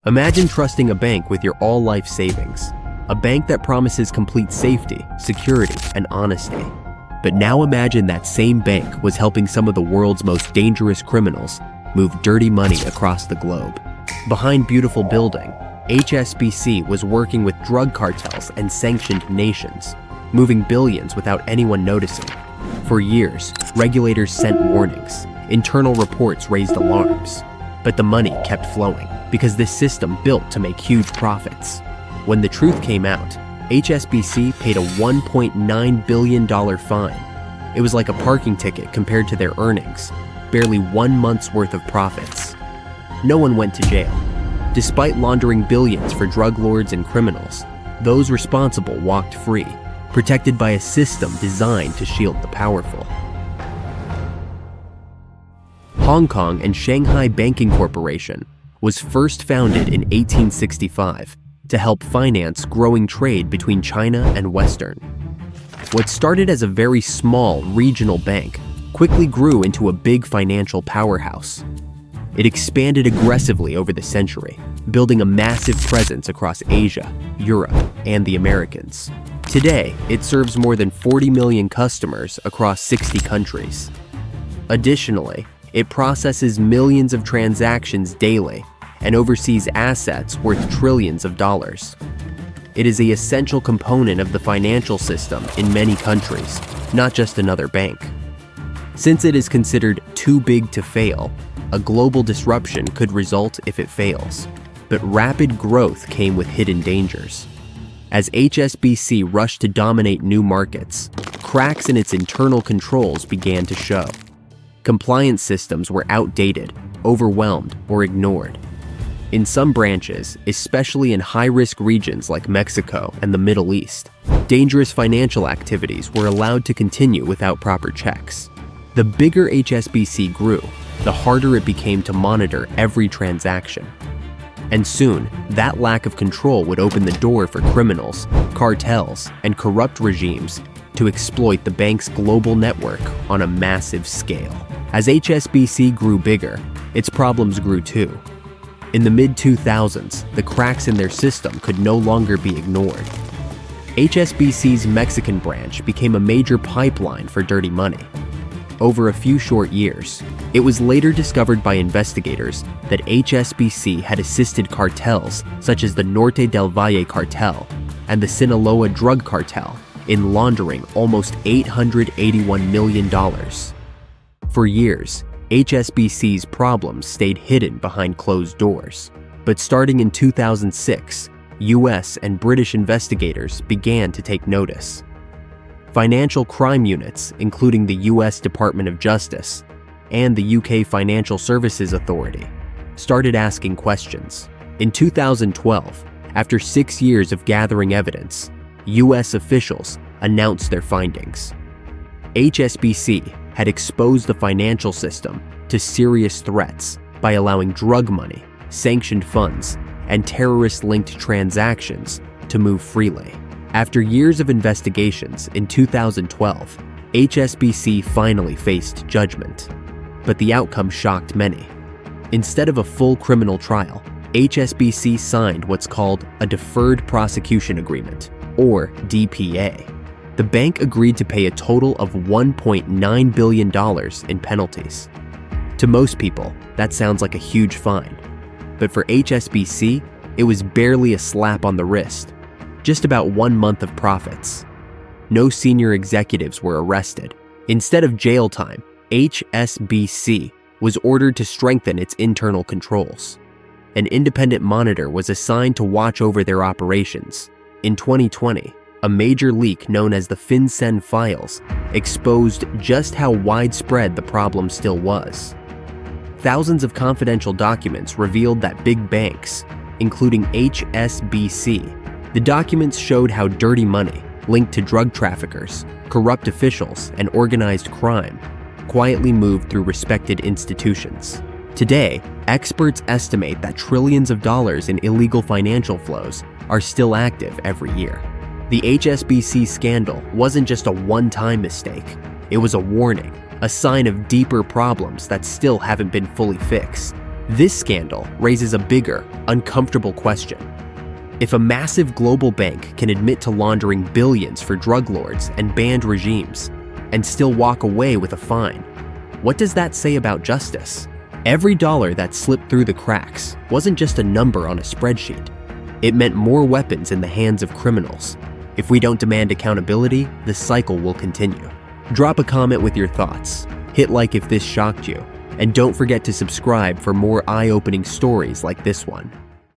Imagine trusting a bank with your all-life savings, a bank that promises complete safety, security, and honesty. But now imagine that same bank was helping some of the world's most dangerous criminals move dirty money across the globe. Behind beautiful building, HSBC was working with drug cartels and sanctioned nations, moving billions without anyone noticing. For years, regulators sent warnings, internal reports raised alarms, but the money kept flowing because this system built to make huge profits. When the truth came out, HSBC paid a $1.9 billion fine. It was like a parking ticket compared to their earnings, barely 1 month's worth of profits. No one went to jail. Despite laundering billions for drug lords and criminals, those responsible walked free, protected by a system designed to shield the powerful. Hong Kong and Shanghai Banking Corporation was first founded in 1865 to help finance growing trade between China and Western. What started as a very small regional bank quickly grew into a big financial powerhouse. It expanded aggressively over the century, building a massive presence across Asia, Europe, and the Americas. Today, it serves more than 40 million customers across 60 countries. Additionally, it processes millions of transactions daily and oversees assets worth trillions of dollars. It is an essential component of the financial system in many countries, not just another bank. Since it is considered too big to fail, a global disruption could result if it fails. But rapid growth came with hidden dangers. As HSBC rushed to dominate new markets, cracks in its internal controls began to show. Compliance systems were outdated, overwhelmed, or ignored. In some branches, especially in high-risk regions like Mexico and the Middle East, dangerous financial activities were allowed to continue without proper checks. The bigger HSBC grew, the harder it became to monitor every transaction. And soon, that lack of control would open the door for criminals, cartels, and corrupt regimes to exploit the bank's global network on a massive scale. As HSBC grew bigger, its problems grew too. In the mid-2000s, the cracks in their system could no longer be ignored. HSBC's Mexican branch became a major pipeline for dirty money. Over a few short years, it was later discovered by investigators that HSBC had assisted cartels such as the Norte del Valle cartel and the Sinaloa drug cartel in laundering almost $881 million. For years, HSBC's problems stayed hidden behind closed doors. But starting in 2006, US and British investigators began to take notice. Financial crime units, including the US Department of Justice and the UK Financial Services Authority, started asking questions. In 2012, after 6 years of gathering evidence, US officials announced their findings. HSBC had exposed the financial system to serious threats by allowing drug money, sanctioned funds, and terrorist-linked transactions to move freely. After years of investigations in 2012, HSBC finally faced judgment. But the outcome shocked many. Instead of a full criminal trial, HSBC signed what's called a Deferred Prosecution Agreement, or DPA. The bank agreed to pay a total of $1.9 billion in penalties. To most people, that sounds like a huge fine. But for HSBC, it was barely a slap on the wrist. Just about 1 month of profits. No senior executives were arrested. Instead of jail time, HSBC was ordered to strengthen its internal controls. An independent monitor was assigned to watch over their operations. In 2020, a major leak known as the FinCEN files exposed just how widespread the problem still was. Thousands of confidential documents revealed that big banks, including HSBC, the documents showed how dirty money, linked to drug traffickers, corrupt officials, and organized crime, quietly moved through respected institutions. Today, experts estimate that trillions of dollars in illegal financial flows are still active every year. The HSBC scandal wasn't just a one-time mistake. It was a warning, a sign of deeper problems that still haven't been fully fixed. This scandal raises a bigger, uncomfortable question. If a massive global bank can admit to laundering billions for drug lords and banned regimes, and still walk away with a fine, what does that say about justice? Every dollar that slipped through the cracks wasn't just a number on a spreadsheet. It meant more weapons in the hands of criminals. If we don't demand accountability, the cycle will continue. Drop a comment with your thoughts, hit like if this shocked you, and don't forget to subscribe for more eye-opening stories like this one.